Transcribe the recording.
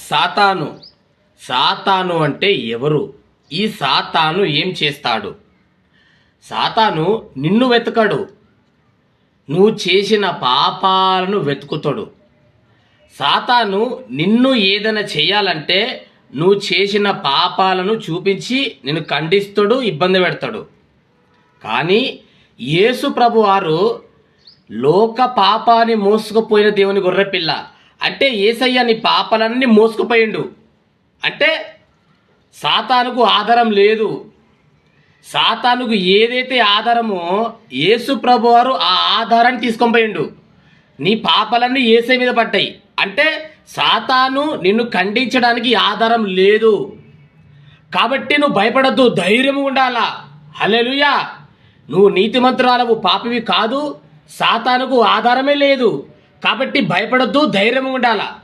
సాతాను. సాతాను అంటే ఎవరు? ఈ సాతాను ఏం చేస్తాడు? సాతాను నిన్ను వెతకడు, నువ్వు చేసిన పాపాలను వెతుకుతాడు. సాతాను నిన్ను ఏదైనా చేయాలంటే నువ్వు చేసిన పాపాలను చూపించి నిన్ను ఖండిస్తాడు, ఇబ్బంది పెడతాడు. కానీ యేసు ప్రభు వారు లోక పాపాన్ని మోసుకుపోయిన దేవుని గొర్రెపిల్ల. అంటే యేసయ్య నీ పాపాలన్నీ మోసుకుపోయిండు. అంటే సాతానుకు ఆధారం లేదు. సాతానుకు ఏదైతే ఆధారమో యేసు ప్రభు వారు ఆ ఆధారాన్ని తీసుకొని పోయిండు. నీ పాపాలన్నీ యేసయ్య మీద పడ్డాయి. అంటే సాతాను నిన్ను ఖండించడానికి ఆధారం లేదు. కాబట్టి నువ్వు భయపడద్దు, ధైర్యం ఉండాలా. హల్లెలూయా. నువ్వు నీతిమంతురాలవు, పాపివి కాదు. సాతానుకు ఆధారమే లేదు. కాబట్టి భయపడద్దు, ధైర్యం ఉండాలా.